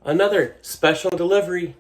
Another special delivery.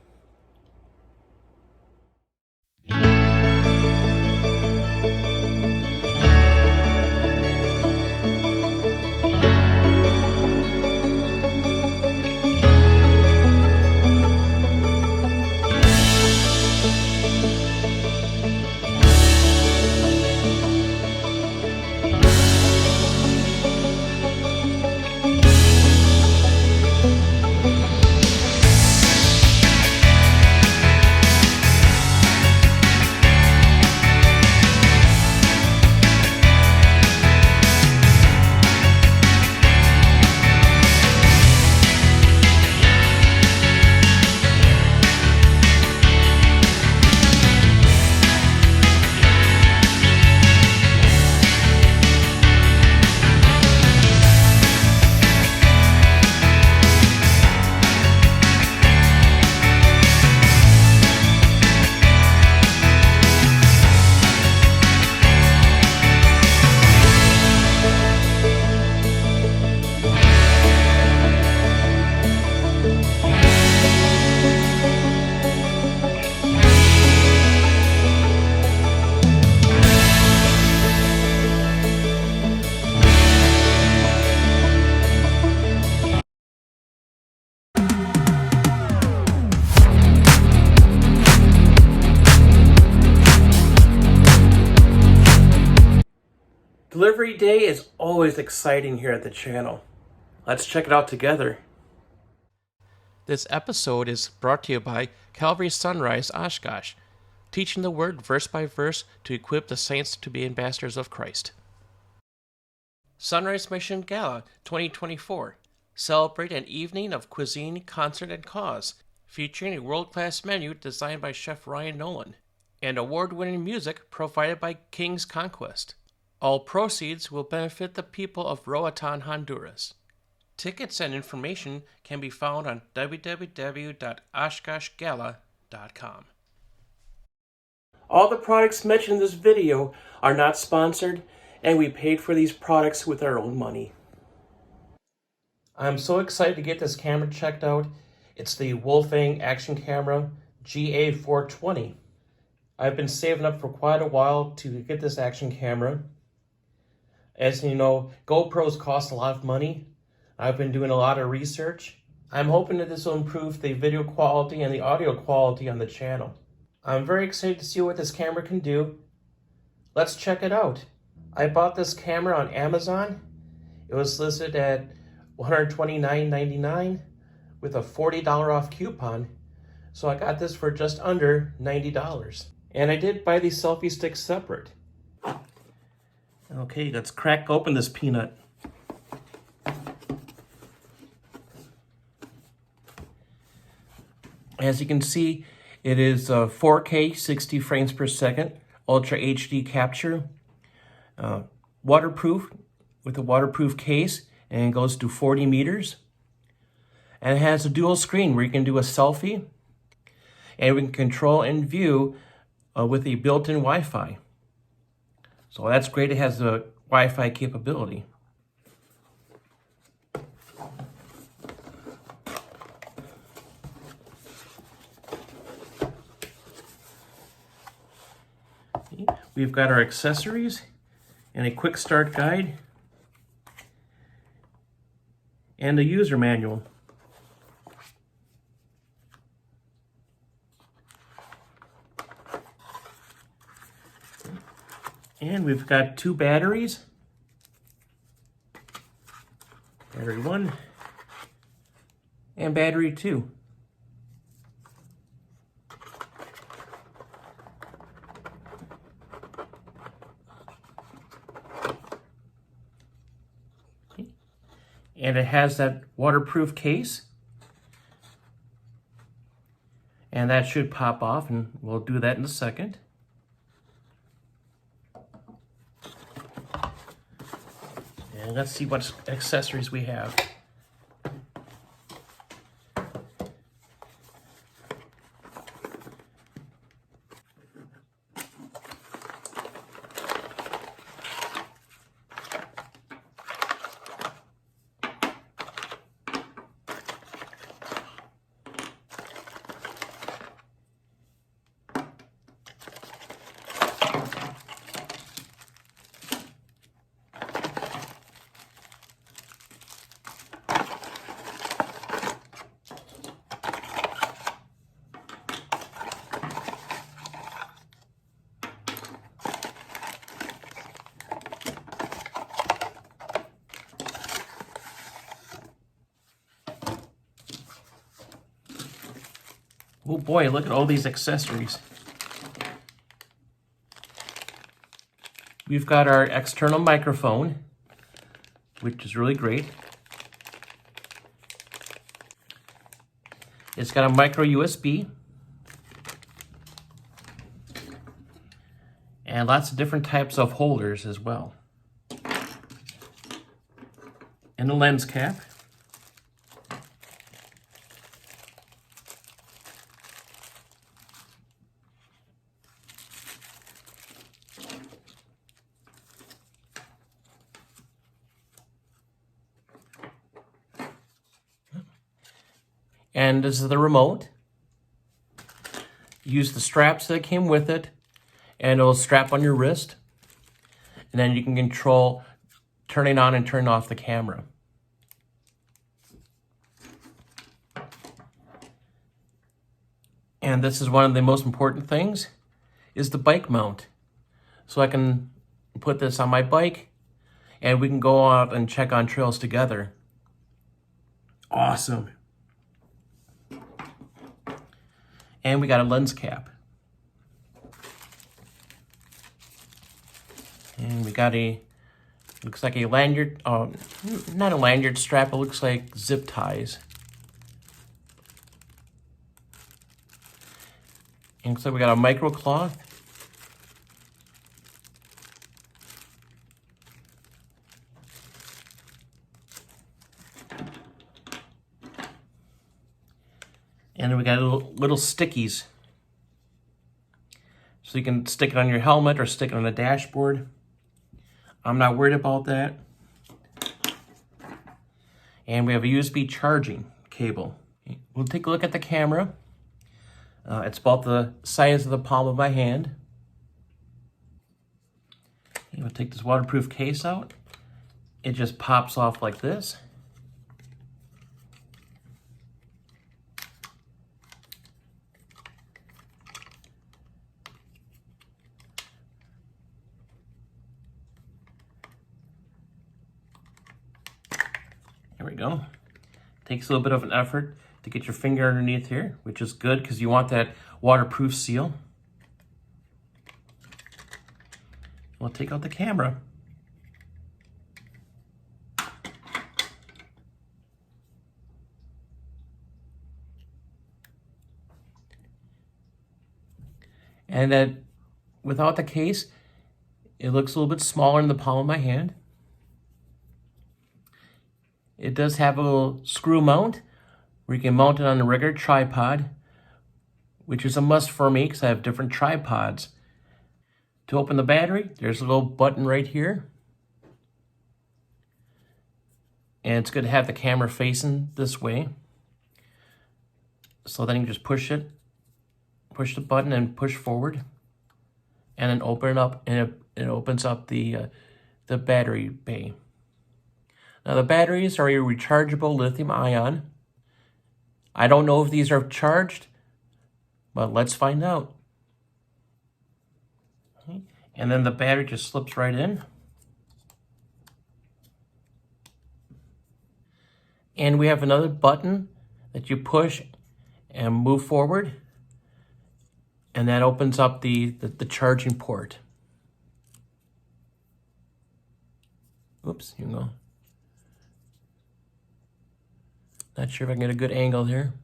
Delivery day is always exciting here at the channel. Let's check it out together. This episode is brought to you by Calvary Sunrise Oshkosh, teaching the Word verse by verse to equip the saints to be ambassadors of Christ. Sunrise Mission Gala 2024. Celebrate an evening of cuisine, concert, and cause, featuring a world-class menu designed by Chef Ryan Nolan, and award-winning music provided by King's Conquest. All proceeds will benefit the people of Roatan, Honduras. Tickets and information can be found on www.oshkoshgala.com. All the products mentioned in this video are not sponsored, and we paid for these products with our own money. I'm so excited to get this camera checked out. It's the Wolfang action camera GA420. I've been saving up for quite a while to get this action camera. As you know, GoPros cost a lot of money. I've been doing a lot of research. I'm hoping that this will improve the video quality and the audio quality on the channel. I'm very excited to see what this camera can do. Let's check it out. I bought this camera on Amazon. It was listed at $129.99 with a $40 off coupon. So I got this for just under $90. And I did buy these selfie sticks separate. Okay, let's crack open this peanut. As you can see, it is 4K 60 frames per second, Ultra HD capture, waterproof with a waterproof case, and it goes to 40 meters. And it has a dual screen where you can do a selfie, and we can control and view with the built-in Wi-Fi. So that's great. It has the Wi-Fi capability. We've got our accessories and a quick start guide and a user manual. And we've got two batteries, battery 1 and battery 2. And it has that waterproof case, and that should pop off, and we'll do that in a second. And let's see what accessories we have. Oh boy, look at all these accessories. We've got our external microphone, which is really great. It's got a micro USB and lots of different types of holders as well. And a lens cap. And this is the remote. Use the straps that came with it, and it'll strap on your wrist. And then you can control turning on and turning off the camera. And this is one of the most important things, is the bike mount. So I can put this on my bike, and we can go out and check on trails together. Awesome. And we got a lens cap. And we got looks like a lanyard, not a lanyard strap, it looks like zip ties. And so we got a micro cloth. And then we got little stickies. So you can stick it on your helmet or stick it on the dashboard. I'm not worried about that. And we have a USB charging cable. We'll take a look at the camera. It's about the size of the palm of my hand. We'll take this waterproof case out. It just pops off like this. There we go. Takes a little bit of an effort to get your finger underneath here, which is good because you want that waterproof seal. We'll take out the camera. And then without the case, it looks a little bit smaller in the palm of my hand. It does have a little screw mount where you can mount it on a regular tripod, which is a must for me because I have different tripods. To open the battery, there's a little button right here. And it's good to have the camera facing this way. So then you just push it, push the button and push forward. And then open it up, and it opens up the battery bay. Now the batteries are a rechargeable lithium ion. I don't know if these are charged, but let's find out. Okay. And then the battery just slips right in. And we have another button that you push and move forward. And that opens up the charging port. Oops, here we go. Not sure if I can get a good angle here.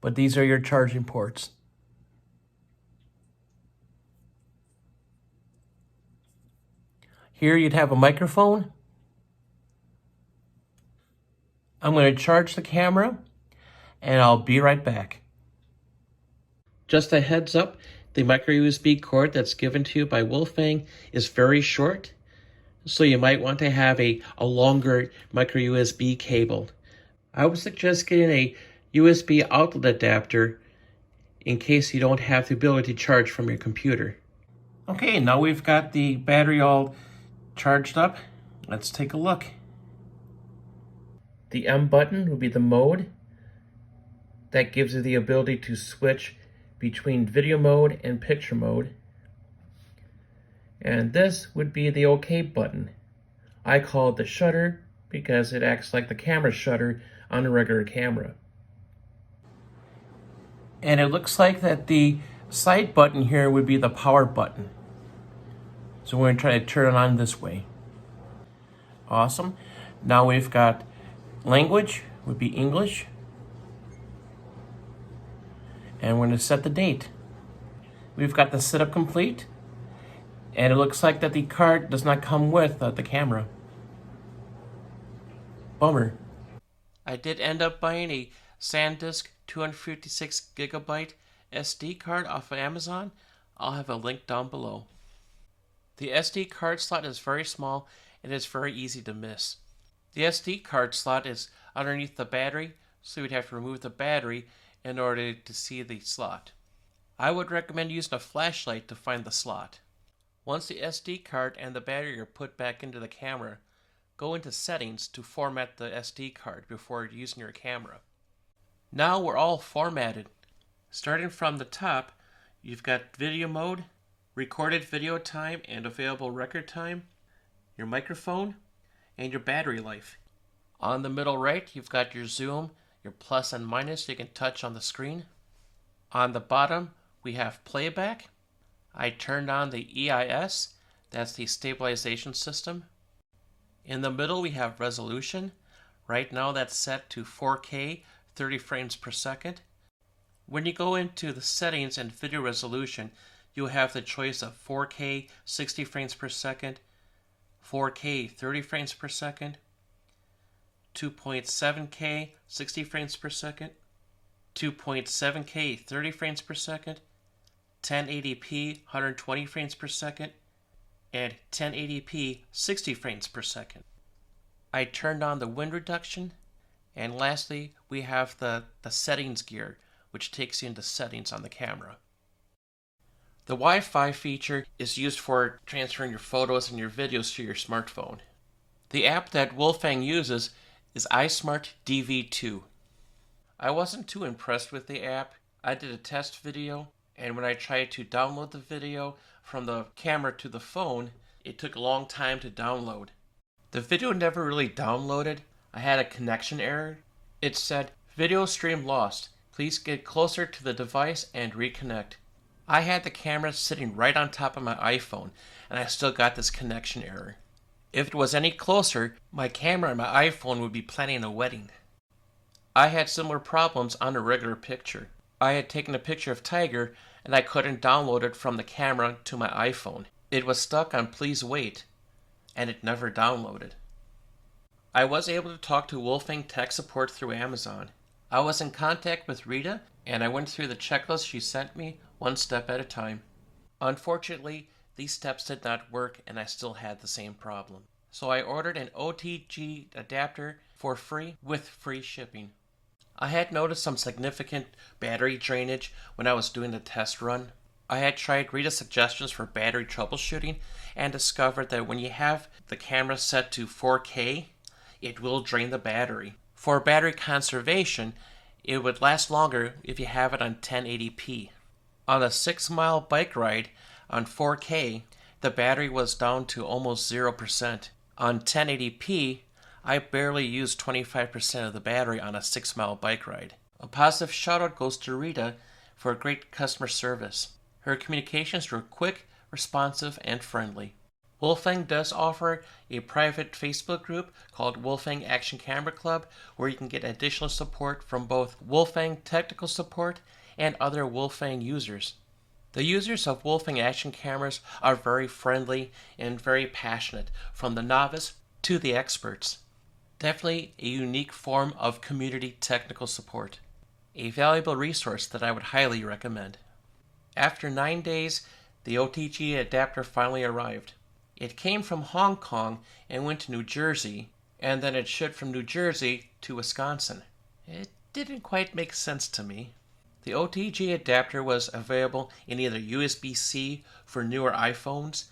But these are your charging ports. Here you'd have a microphone. I'm going to charge the camera and I'll be right back. Just a heads up, the micro USB cord that's given to you by Wolfang is very short, so you might want to have a longer micro USB cable. I would suggest getting a USB outlet adapter in case you don't have the ability to charge from your computer. Okay, now we've got the battery all charged up. Let's take a look. The M button will be the mode. That gives you the ability to switch between video mode and picture mode. And this would be the OK button. I call it the shutter because it acts like the camera shutter on a regular camera. And it looks like that the side button here would be the power button. So we're going to try to turn it on this way. Awesome. Now we've got language, would be English. And we're going to set the date. We've got the setup complete. And it looks like that the card does not come with the camera. Bummer. I did end up buying a SanDisk 256 gigabyte SD card off of Amazon. I'll have a link down below. The SD card slot is very small and is very easy to miss. The SD card slot is underneath the battery, so you'd have to remove the battery in order to see the slot. I would recommend using a flashlight to find the slot. Once the SD card and the battery are put back into the camera, go into settings to format the SD card before using your camera. Now we're all formatted. Starting from the top, you've got video mode, recorded video time and available record time, your microphone, and your battery life. On the middle right, you've got your zoom, your plus and minus you can touch on the screen. On the bottom, we have playback. I turned on the EIS, that's the stabilization system. In the middle, we have resolution. Right now, that's set to 4K, 30 frames per second. When you go into the settings and video resolution, you'll have the choice of 4K, 60 frames per second, 4K, 30 frames per second, 2.7K, 60 frames per second, 2.7K, 30 frames per second, 1080p, 120 frames per second, and 1080p 60 frames per second. I turned on the wind reduction, and lastly we have the settings gear, which takes you into settings on the camera. The Wi-Fi feature is used for transferring your photos and your videos to your smartphone. The app that Wolfang uses is iSmart DV2. I wasn't too impressed with the app. I did a test video, and when I tried to download the video from the camera to the phone, it took a long time to download. The video never really downloaded. I had a connection error. It said, "Video stream lost. Please get closer to the device and reconnect." I had the camera sitting right on top of my iPhone, and I still got this connection error. If it was any closer, my camera and my iPhone would be planning a wedding. I had similar problems on a regular picture. I had taken a picture of Tiger, and I couldn't download it from the camera to my iPhone. It was stuck on please wait, and it never downloaded. I was able to talk to Wolfang tech support through Amazon. I was in contact with Rita, and I went through the checklist she sent me one step at a time. Unfortunately, these steps did not work, and I still had the same problem. So I ordered an OTG adapter for free with free shipping. I had noticed some significant battery drainage when I was doing the test run. I had tried Rita's suggestions for battery troubleshooting and discovered that when you have the camera set to 4K, it will drain the battery. For battery conservation, it would last longer if you have it on 1080p. On a 6-mile bike ride on 4K, the battery was down to almost 0%. On 1080p, I barely used 25% of the battery on a 6-mile bike ride. A positive shout out goes to Rita for great customer service. Her communications were quick, responsive, and friendly. Wolfang does offer a private Facebook group called Wolfang Action Camera Club, where you can get additional support from both Wolfang technical support and other Wolfang users. The users of Wolfang action cameras are very friendly and very passionate, from the novice to the experts. Definitely a unique form of community technical support. A valuable resource that I would highly recommend. After 9 days, the OTG adapter finally arrived. It came from Hong Kong and went to New Jersey, and then it shipped from New Jersey to Wisconsin. It didn't quite make sense to me. The OTG adapter was available in either USB-C for newer iPhones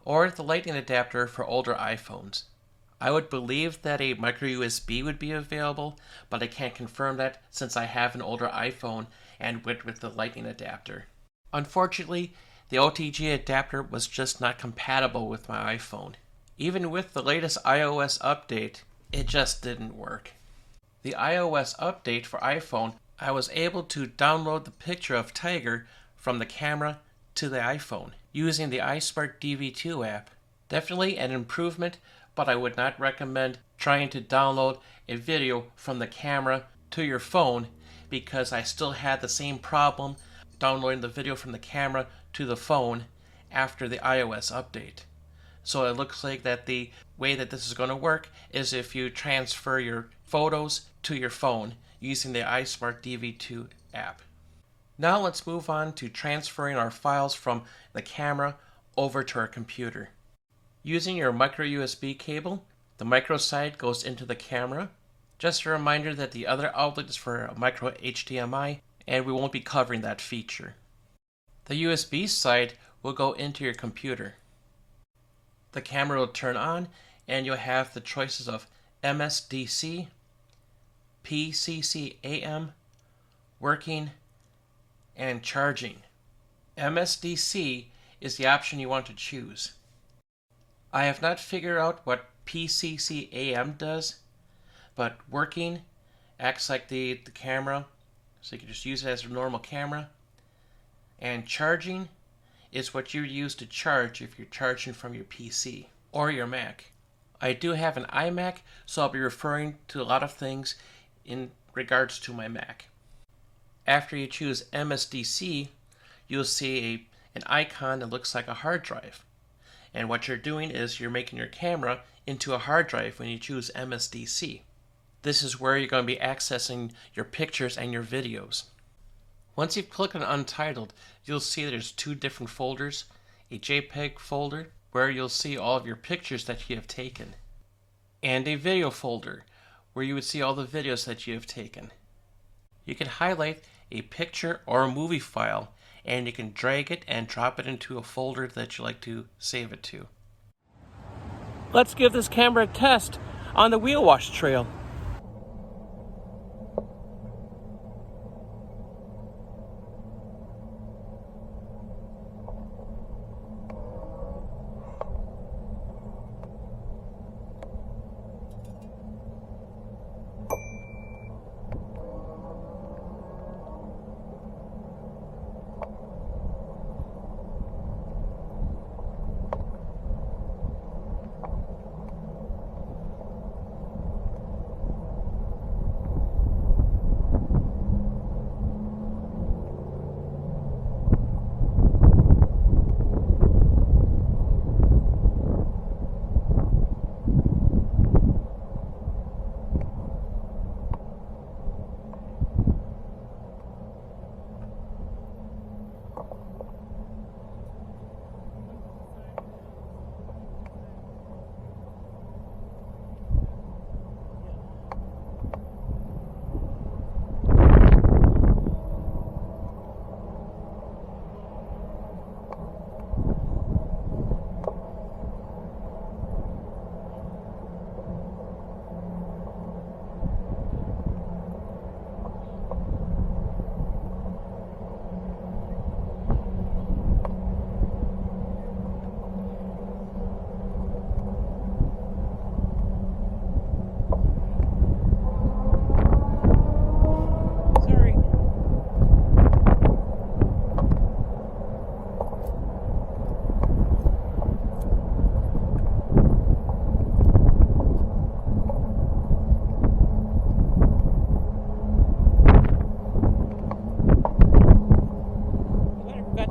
or the Lightning adapter for older iPhones. I would believe that a micro USB would be available, but I can't confirm that since I have an older iPhone and went with the Lightning adapter. Unfortunately, the OTG adapter was just not compatible with my iPhone. Even with the latest iOS update, it just didn't work. The iOS update for iPhone, I was able to download the picture of Tiger from the camera to the iPhone using the iSmart DV2 app. Definitely an improvement, but I would not recommend trying to download a video from the camera to your phone because I still had the same problem downloading the video from the camera to the phone after the iOS update. So it looks like that the way that this is going to work is if you transfer your photos to your phone using the iSmart DV2 app. Now let's move on to transferring our files from the camera over to our computer. Using your micro USB cable, the micro side goes into the camera. Just a reminder that the other outlet is for a micro HDMI, and we won't be covering that feature. The USB side will go into your computer. The camera will turn on, and you'll have the choices of MSDC, PCCAM, working, and charging. MSDC is the option you want to choose. I have not figured out what PCCAM does, but working acts like the camera, so you can just use it as a normal camera. And charging is what you use to charge if you're charging from your PC or your Mac. I do have an iMac, so I'll be referring to a lot of things in regards to my Mac. After you choose MSDC, you'll see an icon that looks like a hard drive. And what you're doing is you're making your camera into a hard drive when you choose MSDC. This is where you're going to be accessing your pictures and your videos. Once you've clicked on Untitled, you'll see there's two different folders. A JPEG folder, where you'll see all of your pictures that you have taken, and a video folder, where you would see all the videos that you have taken. You can highlight a picture or a movie file, and you can drag it and drop it into a folder that you like to save it to. Let's give this camera a test on the Wiouwash trail.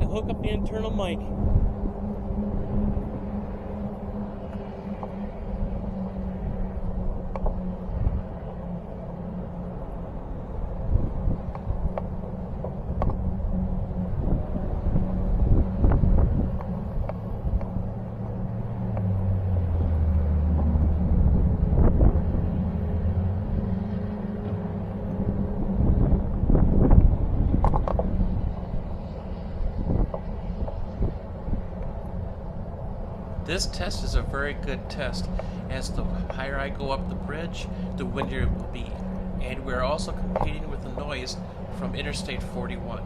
Hook up the internal mic. This test is a very good test, as the higher I go up the bridge, the windier it will be. And we're also competing with the noise from Interstate 41.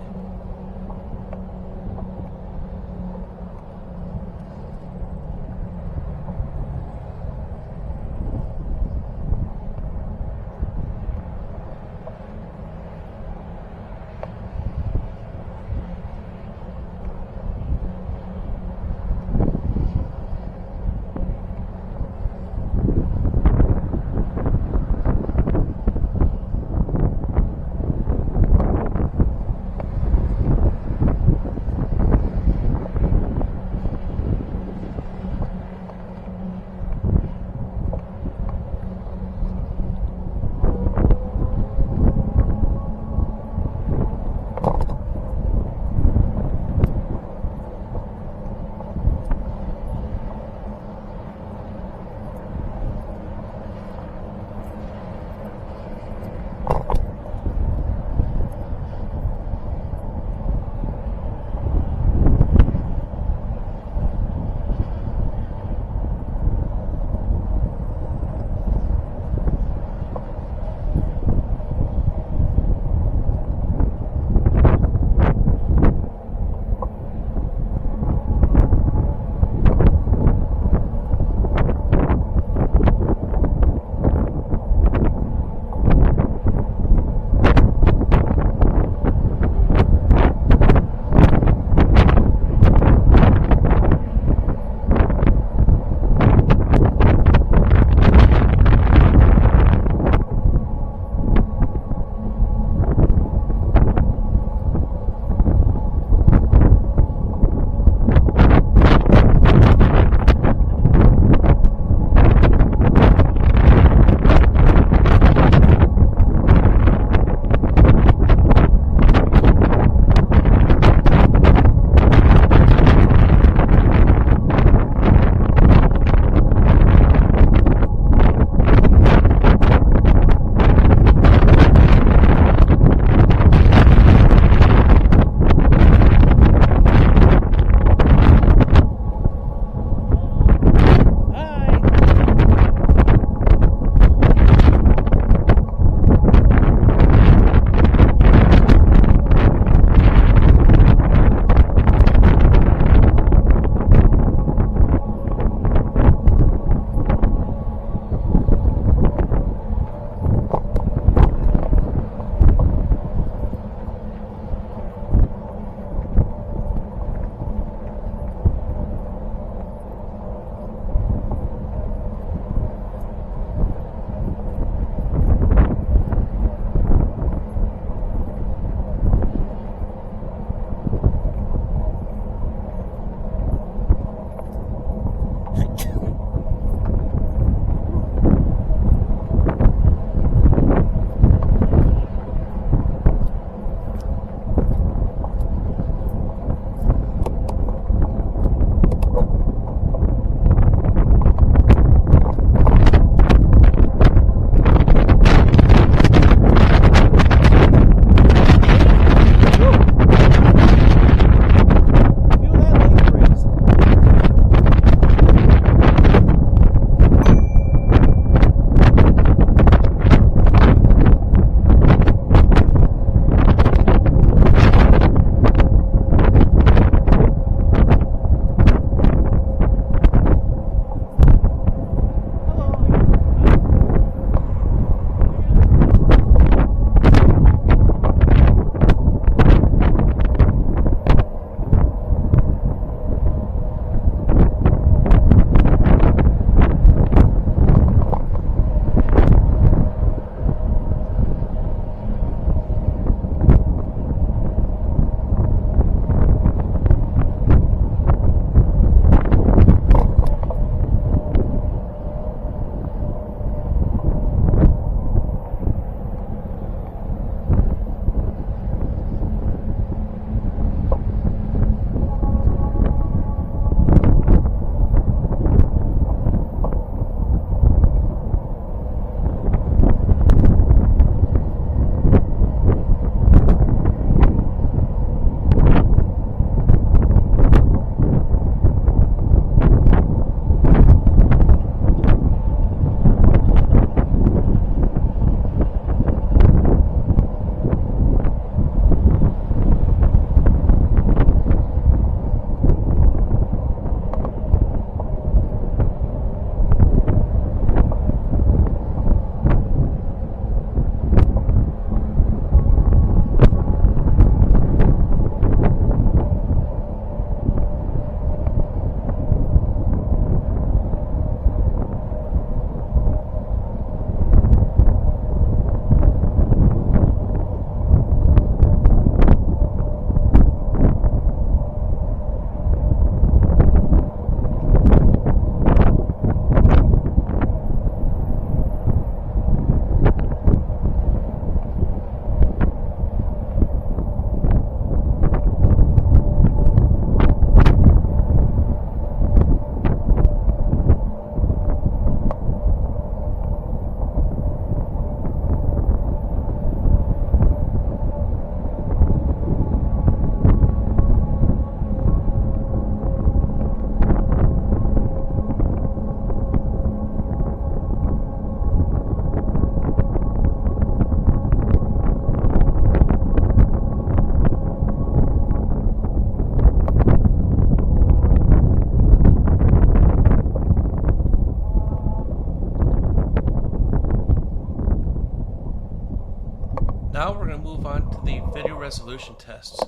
Now we're going to move on to the video resolution tests.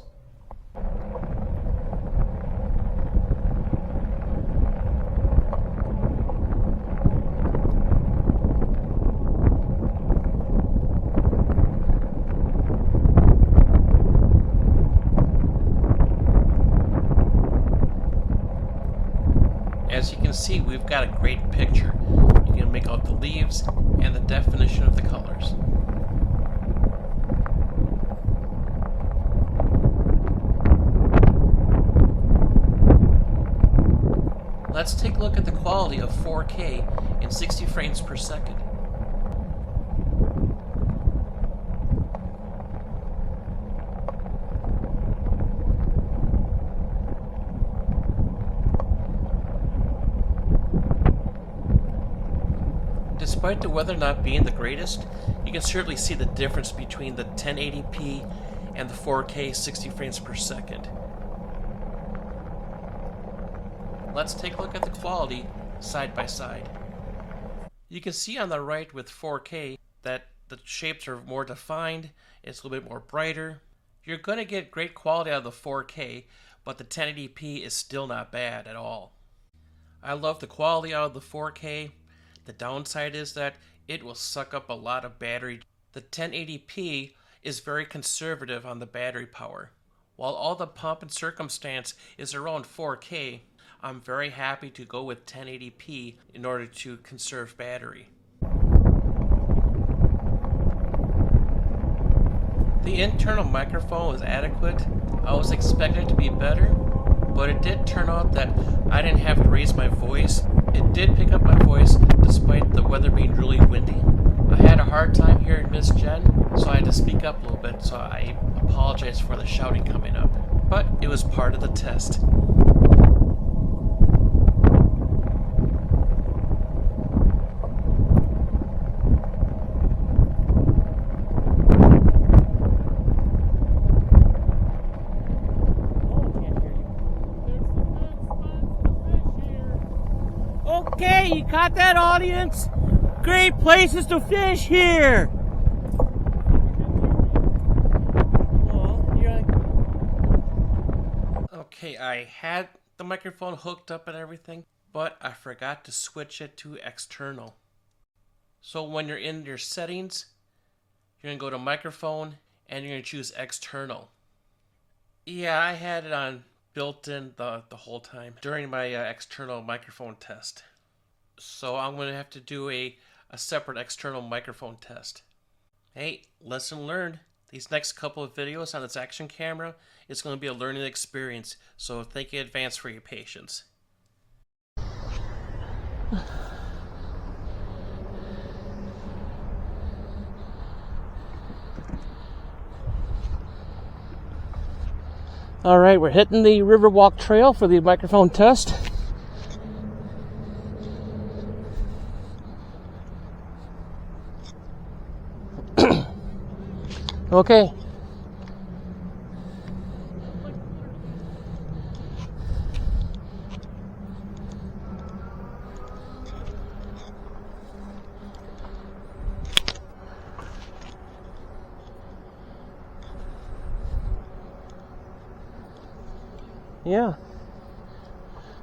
As you can see, we've got a great picture. You can make out the leaves and the definition of the colors. Let's take a look at the quality of 4K in 60 frames per second. Despite the weather not being the greatest, you can certainly see the difference between the 1080p and the 4K 60 frames per second. Let's take a look at the quality side by side. You can see on the right with 4K that the shapes are more defined, it's a little bit more brighter. You're going to get great quality out of the 4K, but the 1080p is still not bad at all. I love the quality out of the 4K. The downside is that it will suck up a lot of battery. The 1080p is very conservative on the battery power. While all the pomp and circumstance is around 4K, I'm very happy to go with 1080p in order to conserve battery. The internal microphone was adequate. I was expecting it to be better, but it did turn out that I didn't have to raise my voice. It did pick up my voice despite the weather being really windy. I had a hard time hearing Miss Jen, so I had to speak up a little bit, so I apologize for the shouting coming up. But it was part of the test. Okay, you caught that, audience? Great places to fish here. Okay, I had the microphone hooked up and everything, but I forgot to switch it to external. So when you're in your settings, you're going to go to microphone and you're going to choose external. Yeah, I had it on built-in the whole time during my external microphone test. So I'm going to have to do a separate external microphone test. Hey, lesson learned. These next couple of videos on this action camera is going to be a learning experience, so thank you in advance for your patience. All right, we're hitting the Riverwalk Trail for the microphone test. Okay. Yeah.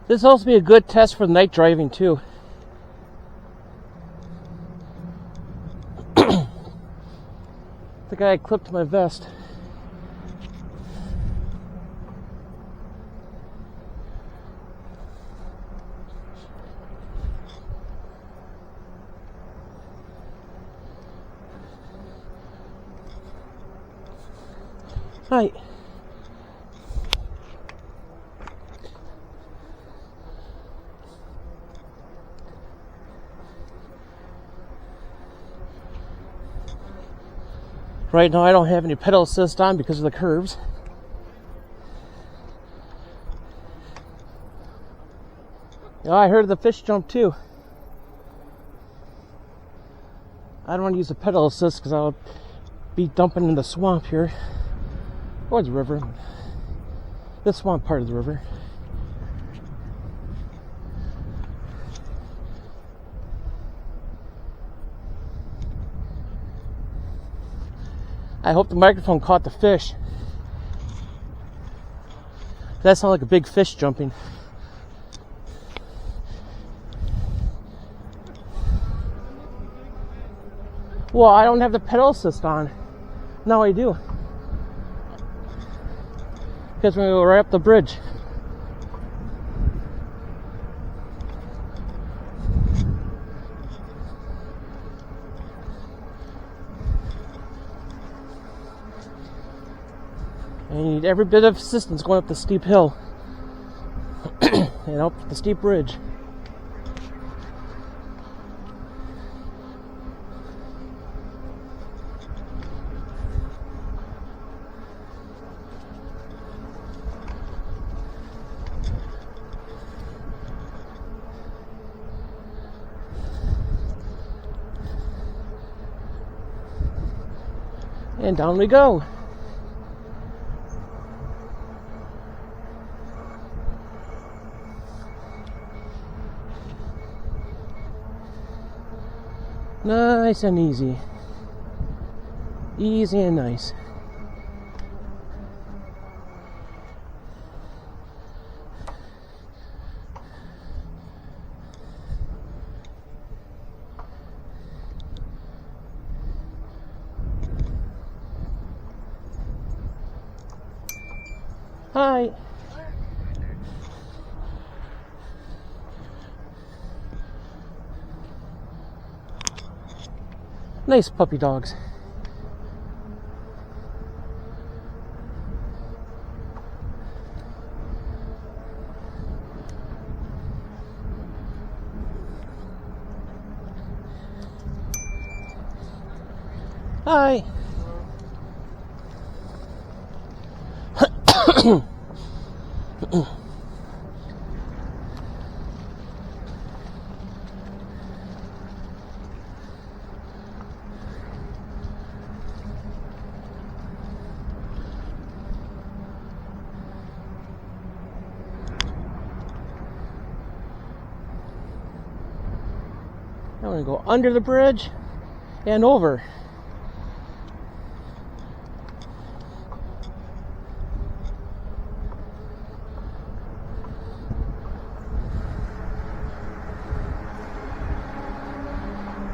This will also be a good test for night driving too. The guy clipped my vest. Hi. Right now I don't have any pedal assist on because of the curves. Oh, I heard the fish jump too. I don't want to use the pedal assist because I'll be dumping in the swamp here. Or the river. The swamp part of the river. I hope the microphone caught the fish. That sounded like a big fish jumping. Well, I don't have the pedal assist on. Now I do. Because we're going to go right up the bridge. And you need every bit of assistance going up the steep hill. And up the steep bridge. And down we go. Nice and easy. Easy and nice. Hi. Nice puppy dogs. Hi. Now we're going to go under the bridge and over.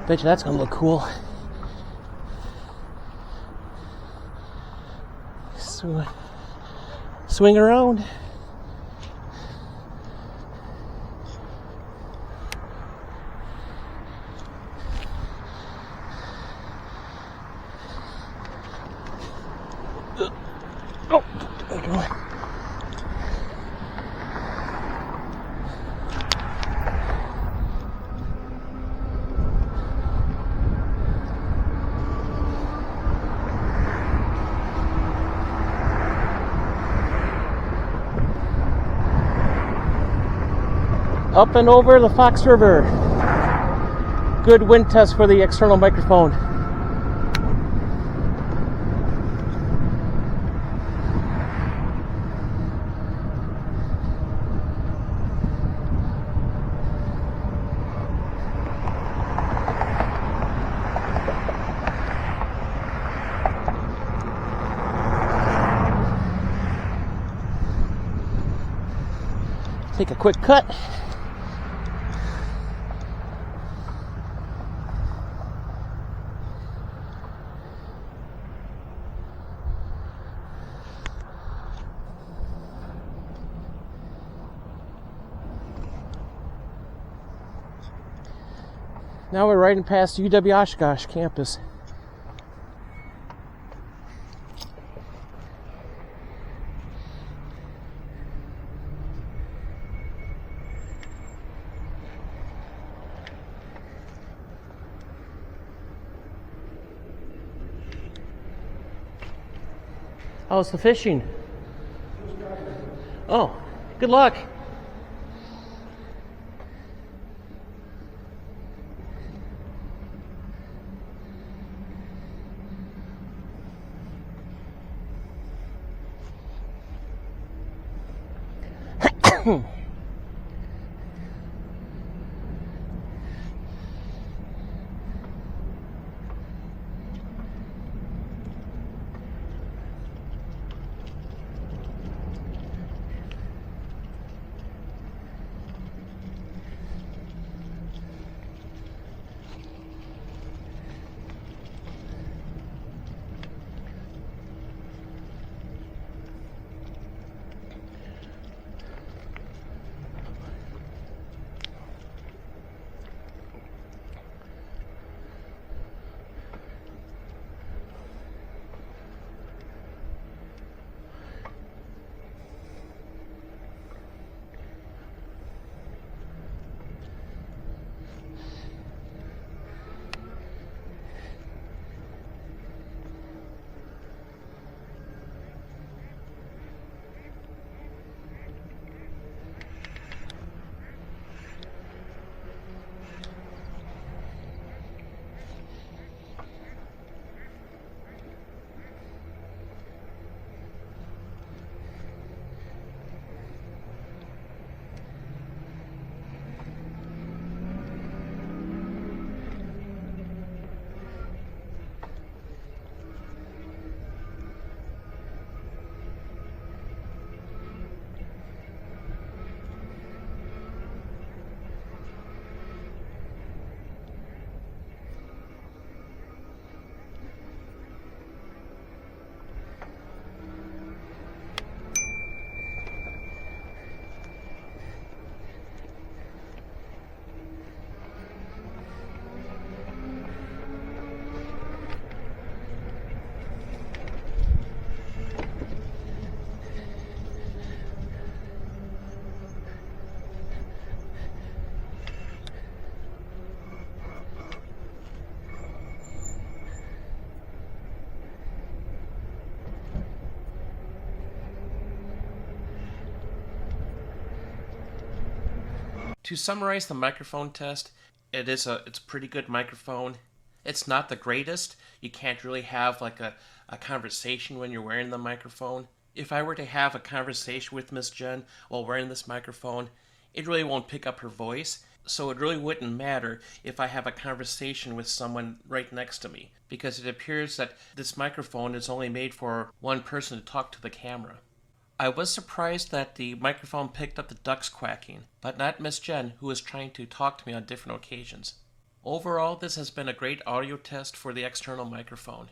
Bet you that's going to look cool. Swing around. Oh, there we go. Up and over the Fox River. Good wind test for the external microphone. Take a quick cut. Now we're riding past U.S.A. campus. How's the fishing? Oh, good luck. To summarize the microphone test, it's a pretty good microphone. It's not the greatest. You can't really have like a conversation when you're wearing the microphone. If I were to have a conversation with Miss Jen while wearing this microphone, it really won't pick up her voice. So it really wouldn't matter if I have a conversation with someone right next to me, because it appears that this microphone is only made for one person to talk to the camera. I was surprised that the microphone picked up the ducks quacking, but not Miss Jen, who was trying to talk to me on different occasions. Overall, this has been a great audio test for the external microphone.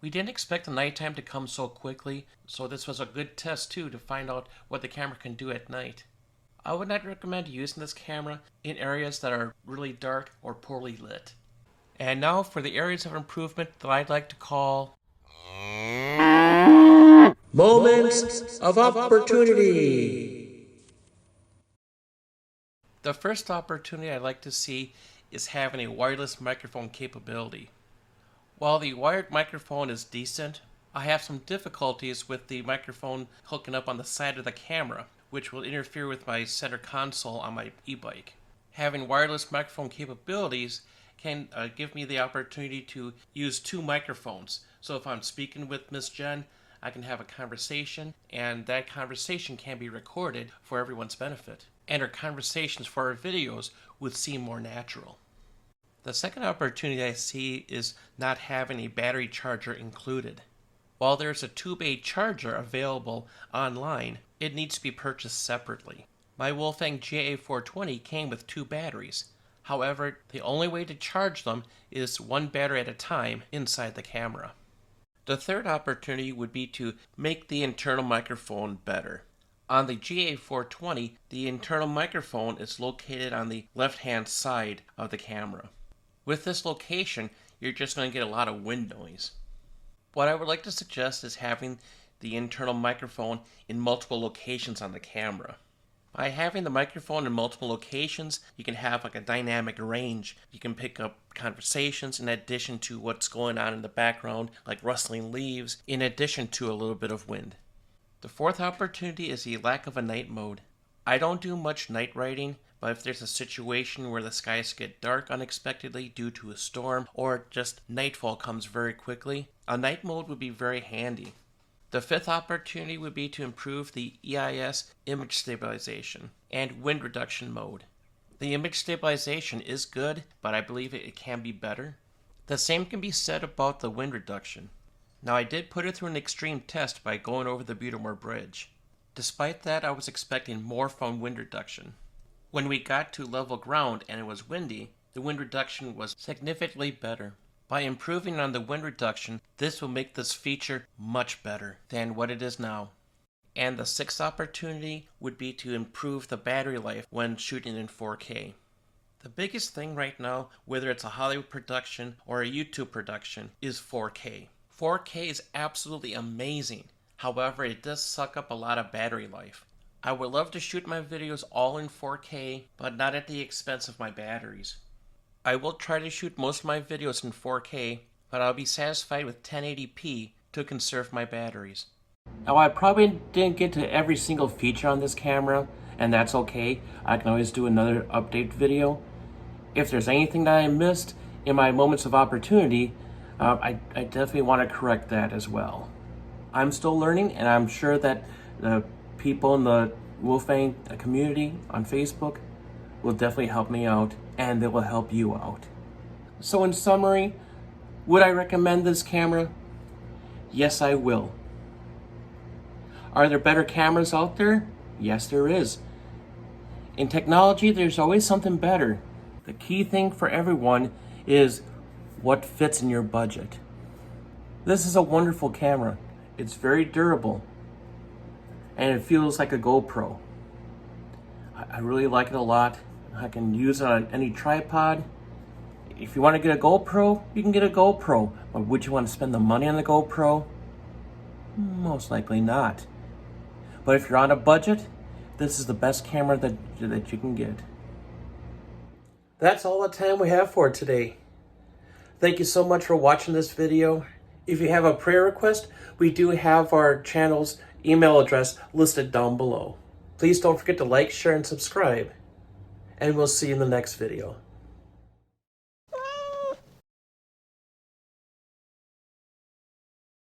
We didn't expect the nighttime to come so quickly, so this was a good test too to find out what the camera can do at night. I would not recommend using this camera in areas that are really dark or poorly lit. And now for the areas of improvement that I'd like to call Moments of opportunity. The first opportunity I'd like to see is having a wireless microphone capability. While the wired microphone is decent, I have some difficulties with the microphone hooking up on the side of the camera, which will interfere with my center console on my e-bike. Having wireless microphone capabilities can give me the opportunity to use two microphones. So if I'm speaking with Miss Jen, I can have a conversation, and that conversation can be recorded for everyone's benefit. And our conversations for our videos would seem more natural. The second opportunity I see is not having a battery charger included. While there's a tube A charger available online, it needs to be purchased separately. My Wolfang GA420 came with two batteries. However, the only way to charge them is one battery at a time inside the camera. The third opportunity would be to make the internal microphone better. On the GA420, the internal microphone is located on the left-hand side of the camera. With this location, you're just going to get a lot of wind noise. What I would like to suggest is having the internal microphone in multiple locations on the camera. By having the microphone in multiple locations, you can have like a dynamic range. You can pick up conversations in addition to what's going on in the background, like rustling leaves, in addition to a little bit of wind. The fourth opportunity is the lack of a night mode. I don't do much night riding, but if there's a situation where the skies get dark unexpectedly due to a storm, or just nightfall comes very quickly, a night mode would be very handy. The fifth opportunity would be to improve the EIS image stabilization and wind reduction mode. The image stabilization is good, but I believe it can be better. The same can be said about the wind reduction. Now, I did put it through an extreme test by going over the Butermore Bridge. Despite that, I was expecting more from wind reduction. When we got to level ground and it was windy, the wind reduction was significantly better. By improving on the wind reduction, this will make this feature much better than what it is now. And the sixth opportunity would be to improve the battery life when shooting in 4K. The biggest thing right now, whether it's a Hollywood production or a YouTube production, is 4K. 4K is absolutely amazing. However, it does suck up a lot of battery life. I would love to shoot my videos all in 4K, but not at the expense of my batteries. I will try to shoot most of my videos in 4K, but I'll be satisfied with 1080p to conserve my batteries. Now, I probably didn't get to every single feature on this camera, and that's okay. I can always do another update video. If there's anything that I missed in my moments of opportunity, I definitely want to correct that as well. I'm still learning, and I'm sure that the people in the Wolfang community on Facebook will definitely help me out, and they will help you out. So in summary, would I recommend this camera? Yes, I will. Are there better cameras out there? Yes, there is. In technology, there's always something better. The key thing for everyone is what fits in your budget. This is a wonderful camera. It's very durable, and it feels like a GoPro. I really like it a lot. I can use it on any tripod. If you want to get a GoPro, you can get a GoPro. But would you want to spend the money on the GoPro? Most likely not. But if you're on a budget, this is the best camera that you can get. That's all the time we have for today. Thank you so much for watching this video. If you have a prayer request, we do have our channel's email address listed down below. Please don't forget to like, share, and subscribe. and we'll see you in the next video.